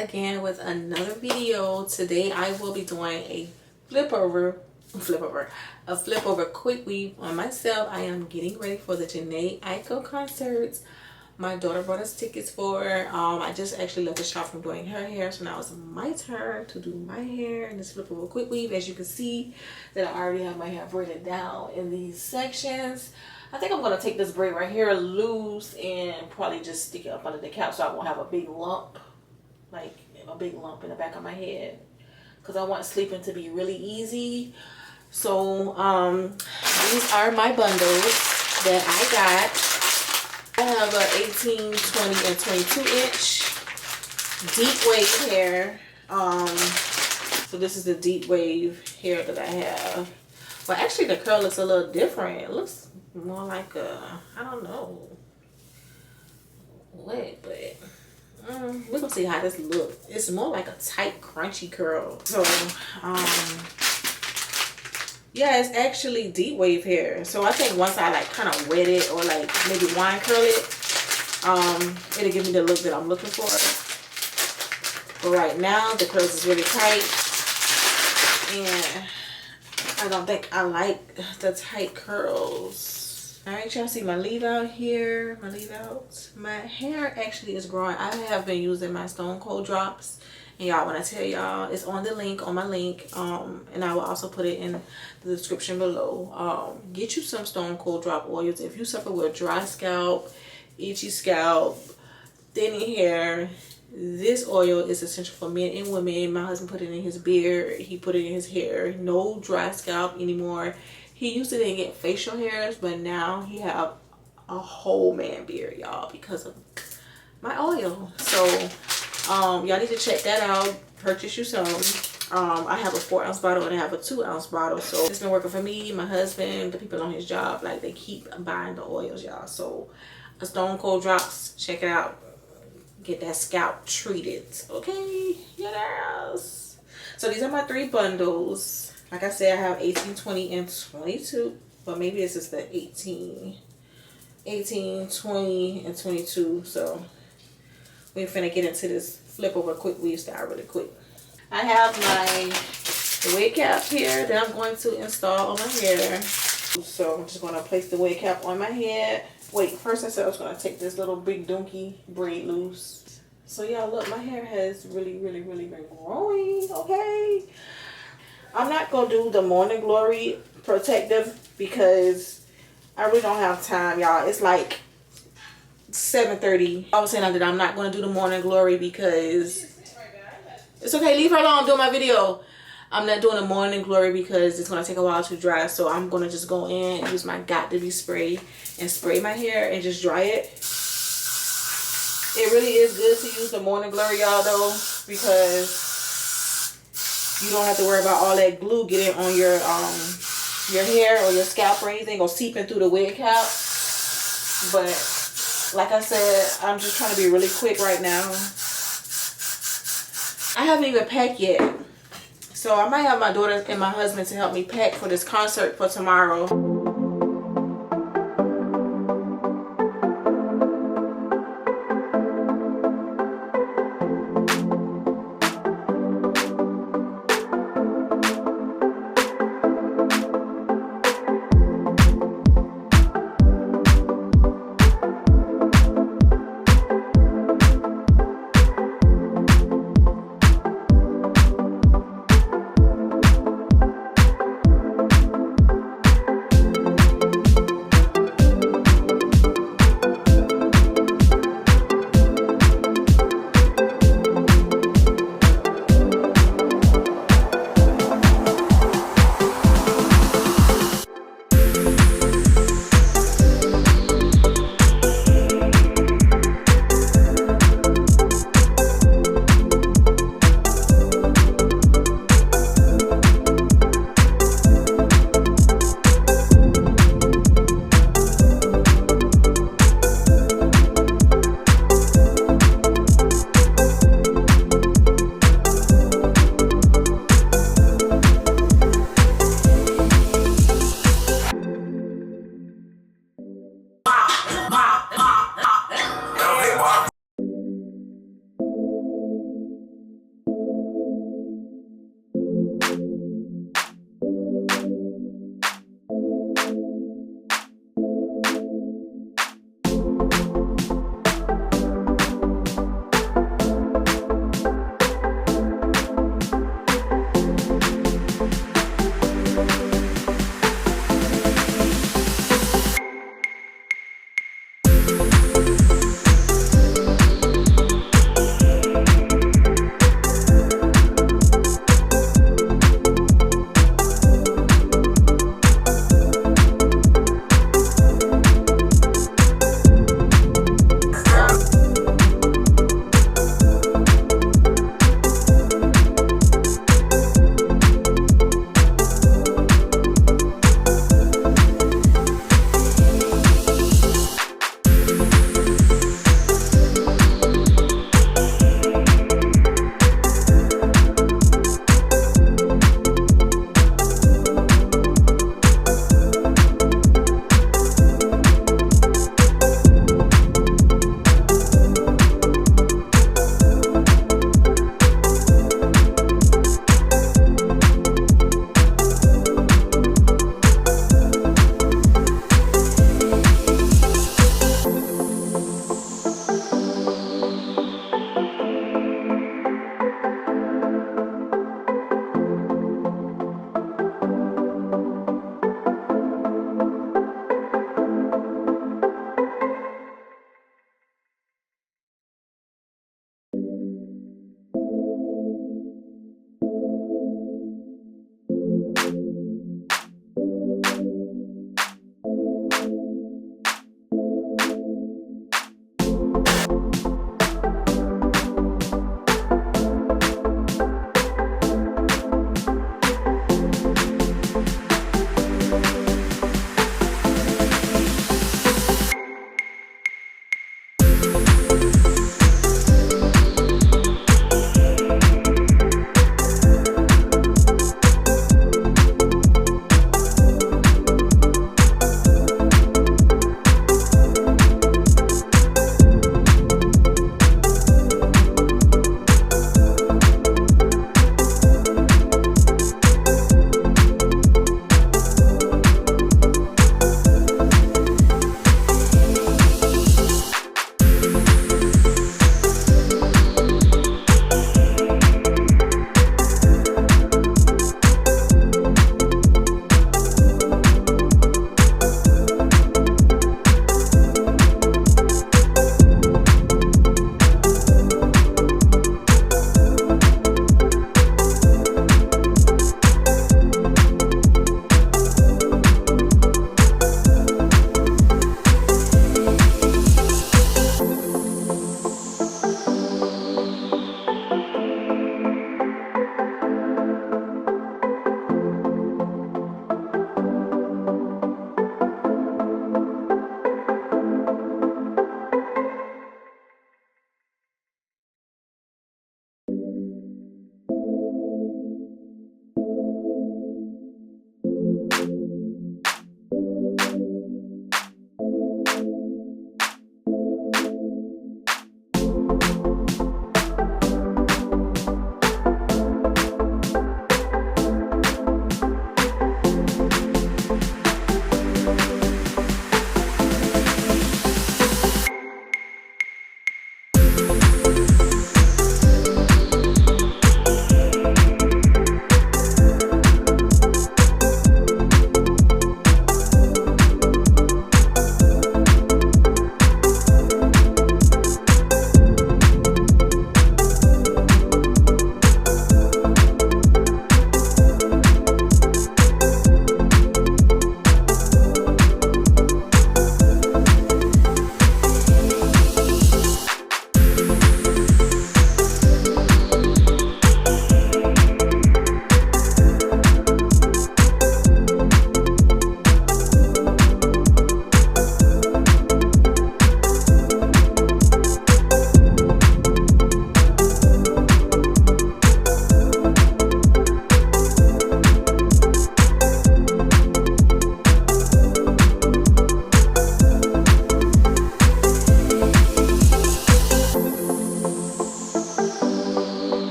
again with another video. Today I will be doing a flip over quick weave on myself. I am getting ready for the Janae Aiko concerts. My daughter brought us tickets for. I just actually left the shop from doing her hair, so now it's my turn to do my hair in this flip over quick weave. As you can see that I already have my hair braided down in these sections. I think I'm going to take this braid right here loose and probably just stick it up under the cap so I won't have a big lump, like a big lump in the back of my head, because I want sleeping to be really easy. So these are my bundles that I got. I have a 18, 20, and 22 inch Deepwave hair. So this is the Deepwave hair that I have. Well, actually the curl looks a little different. It looks more like a, I don't know what, but we're gonna see how this looks. It's more like a tight, crunchy curl. So yeah, it's actually deep wave hair. So I think once I like kind of wet it or like maybe wine curl it, it'll give me the look that I'm looking for. But right now the curls is really tight, and I don't think I like the tight curls. All right, y'all see my leave out here, my leave out. My hair actually is growing. I have been using my Stone Cold drops, and y'all, when I tell y'all, it's on the link, on my link, and I will also put it in the description below. Get you some Stone Cold drop oils if you suffer with dry scalp, itchy scalp, thinning hair. This oil is essential for men and women. My husband put it in his beard, he put it in his hair. No dry scalp anymore. He used to didn't get facial hairs, but now he have a whole man beard, y'all, because of my oil. So y'all need to check that out. Purchase you some. I have a 4-ounce bottle and I have a 2-ounce bottle. So it's been working for me, my husband, the people on his job. Like, they keep buying the oils, y'all. So a Stone Cold drops, check it out. Get that scalp treated, okay? Yes. So these are my 3 bundles. Like I said, I have 18, 20, and 22. But maybe this is the 18, 20, and 22. So we're finna get into this flip over quick weave style really quick. I have my wig cap here that I'm going to install on my hair. So I'm just going to place the wig cap on my head. Wait, first I said I was going to take this little big donkey braid loose. So yeah, look, my hair has really been growing, okay? I'm not going to do the Morning Glory protective because I really don't have time, y'all. It's like 7:30. I was saying that I'm not going to do the Morning Glory because it's okay. Leave her alone. I'm doing my video. I'm not doing the Morning Glory because it's going to take a while to dry. So I'm going to just go in and use my Got To Be spray and spray my hair and just dry it. It really is good to use the Morning Glory, y'all, though, because you don't have to worry about all that glue getting on your hair or your scalp or anything, or seeping through the wig cap. But like I said, I'm just trying to be really quick right now. I haven't even packed yet. So I might have my daughter and my husband to help me pack for this concert for tomorrow.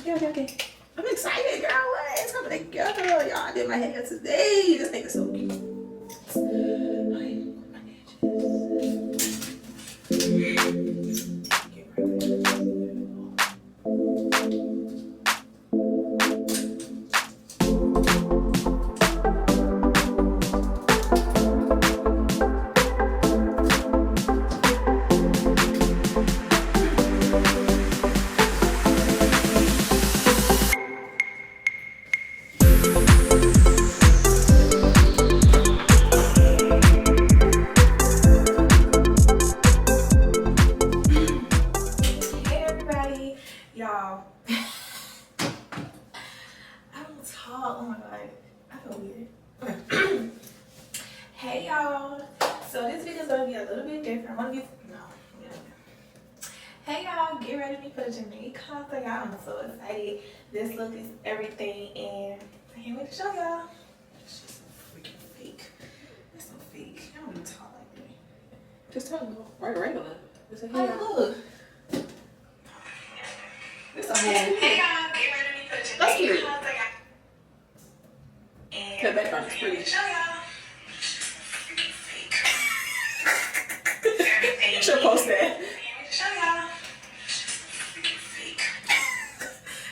Okay. I'm excited, girl. What? It's coming together. Y'all, I did my hair today. This thing is so cute. Y'all, I'm tall. Oh my god, I feel weird. Okay. Hey y'all, so this video is gonna be a little bit different. Hey y'all, get ready to for the Jamaica concert. Y'all, I'm so excited. This look is everything, and I can't wait to show y'all. It's just so freaking fake. It's so fake. I don't even talk like that. Just tell me, regular. Just say, hey, look. This a whole. Hey y'all, get ready for the Jamaica concert. And the background is pretty. Show y'all. Freaking fake. You should post that. Show y'all. Freaking fake.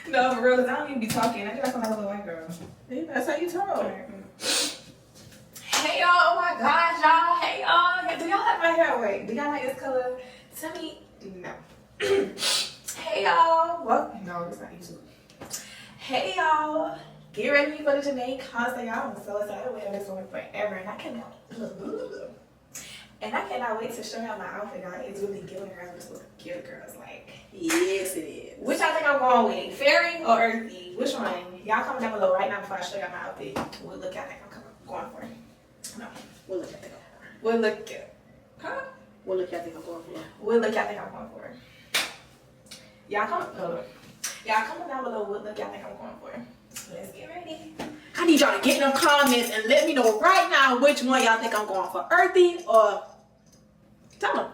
No, for real, because I don't even be talking. I feel like I'm a little white girl. Yeah, that's how you talk. Hey y'all, oh my gosh, y'all. Hey y'all. Do y'all like my hair? Wait, do y'all like this color? Tell me no. Hey y'all. Well, no, it's not YouTube. Hey y'all. Get ready for the Jamaica concert. Y'all, I'm so excited. We're this one forever. And I cannot wait to show y'all my outfit, y'all. It's really giving girls. This look cute, girls. Like, yes, it is. Which I think I'm going with? Fairy or earthy? Which one? Y'all comment down below right now before I show y'all my outfit. What look y'all think I'm going for? No. What look y'all think I'm going for? What look? Huh? What look y'all think I'm going for? What look y'all think I'm going for? Y'all comment down below what look y'all think I'm going for. Let's get ready. I need y'all to get in the comments and let me know right now which one y'all think I'm going for. Earthy or... Tell them.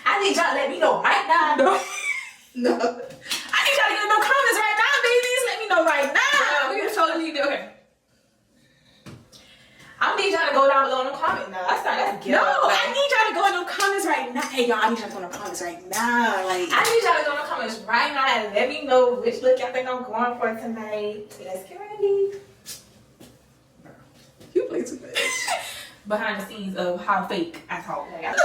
I need y'all to let me know right now. No. I need y'all to get in the comments right now, babies. Let me know right now. We totally do. Okay. I need y'all to go down below in the comments now. That's good. No, I need y'all to go in the comments right now. Hey, y'all, I need y'all to go in the comments right now. Like, I need y'all to go in the comments right now and let me know which look y'all think I'm going for tonight. Let's get ready. You play too much. Behind the scenes of how fake I talk. Like,